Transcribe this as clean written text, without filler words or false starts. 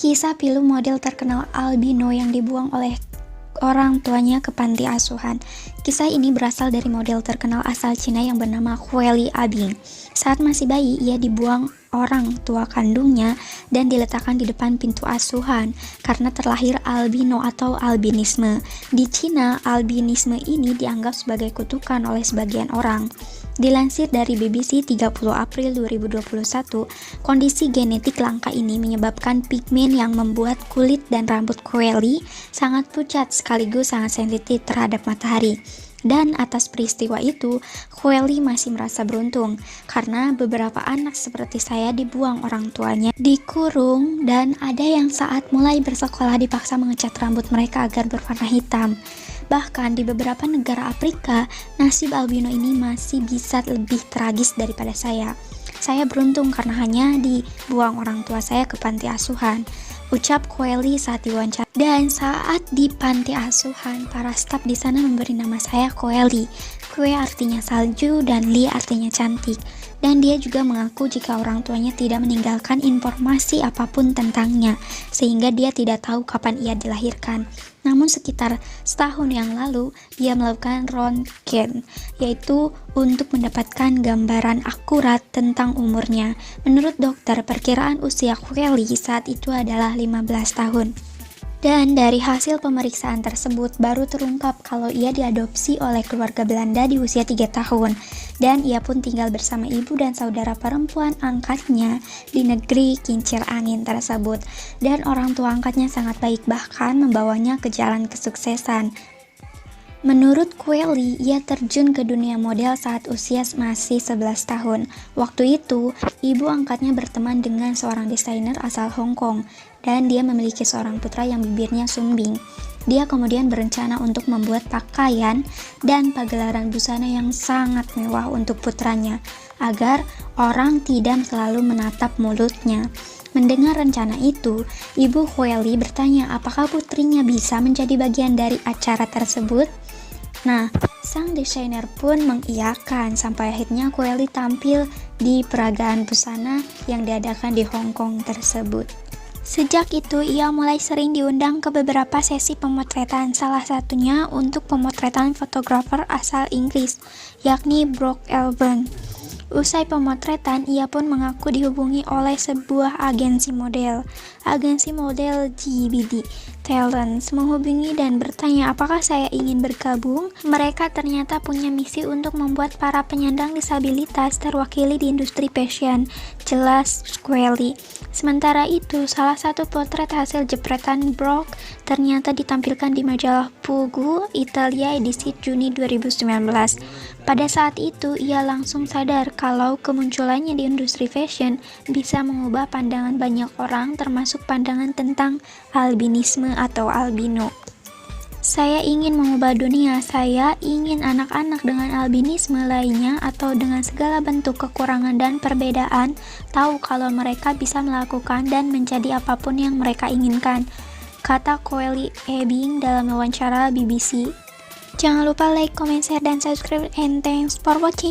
Kisah pilu model terkenal albino yang dibuang oleh orang tuanya ke panti asuhan. Kisah ini berasal dari model terkenal asal Cina yang bernama Hueli Abing. Saat masih bayi, ia dibuang orang tua kandungnya dan diletakkan di depan pintu asuhan karena terlahir albino atau albinisme. Di Cina, albinisme ini dianggap sebagai kutukan oleh sebagian orang. Dilansir dari BBC 30 April 2021, kondisi genetik langka ini menyebabkan pigmen yang membuat kulit dan rambut Hueli sangat pucat sekaligus sangat sensitif terhadap matahari. Dan atas peristiwa itu, Hueli masih merasa beruntung karena beberapa anak seperti saya dibuang orang tuanya, dikurung, dan ada yang saat mulai bersekolah dipaksa mengecat rambut mereka agar berwarna hitam. Bahkan di beberapa negara Afrika, nasib albino ini masih bisa lebih tragis daripada saya. Saya beruntung karena hanya dibuang orang tua saya ke panti asuhan, ucap Hueli saat diwawancara. Dan saat di panti asuhan, para staf di sana memberi nama saya Hueli. Kue artinya salju dan Li artinya cantik. Dan dia juga mengaku jika orang tuanya tidak meninggalkan informasi apapun tentangnya, sehingga dia tidak tahu kapan ia dilahirkan. Namun sekitar setahun yang lalu, dia melakukan röntgen, yaitu untuk mendapatkan gambaran akurat tentang umurnya. Menurut dokter, perkiraan usia Hueli saat itu adalah 15 tahun. Dan dari hasil pemeriksaan tersebut baru terungkap kalau ia diadopsi oleh keluarga Belanda di usia 3 tahun. Dan ia pun tinggal bersama ibu dan saudara perempuan angkatnya di negeri kincir angin tersebut. Dan orang tua angkatnya sangat baik, bahkan membawanya ke jalan kesuksesan. Menurut Hueli, ia terjun ke dunia model saat usia masih 11 tahun. Waktu itu, ibu angkatnya berteman dengan seorang desainer asal Hong Kong, dan dia memiliki seorang putra yang bibirnya sumbing. Dia kemudian berencana untuk membuat pakaian dan pagelaran busana yang sangat mewah untuk putranya, agar orang tidak selalu menatap mulutnya. Mendengar rencana itu, ibu Hueli bertanya apakah putrinya bisa menjadi bagian dari acara tersebut. Nah, sang desainer pun mengiyakan sampai akhirnya Hueli tampil di peragaan busana yang diadakan di Hong Kong tersebut. Sejak itu, ia mulai sering diundang ke beberapa sesi pemotretan, salah satunya untuk pemotretan fotografer asal Inggris, yakni Brooke Elben. Usai pemotretan, ia pun mengaku dihubungi oleh sebuah agensi model. Agensi model GBD Talents menghubungi dan bertanya apakah saya ingin bergabung. Mereka ternyata punya misi untuk membuat para penyandang disabilitas terwakili di industri fashion, jelas Hueli. Sementara itu, salah satu potret hasil jepretan Brooke ternyata ditampilkan di majalah Vogue Italia edisi Juni 2019. Pada saat itu, ia langsung sadar kalau kemunculannya di industri fashion bisa mengubah pandangan banyak orang, termasuk pandangan tentang albinisme atau albino. Saya ingin mengubah dunia, saya ingin anak-anak dengan albinisme lainnya atau dengan segala bentuk kekurangan dan perbedaan tahu kalau mereka bisa melakukan dan menjadi apapun yang mereka inginkan, kata Hueli Abing dalam wawancara BBC. Jangan lupa like, comment, share, dan subscribe, and thanks for watching.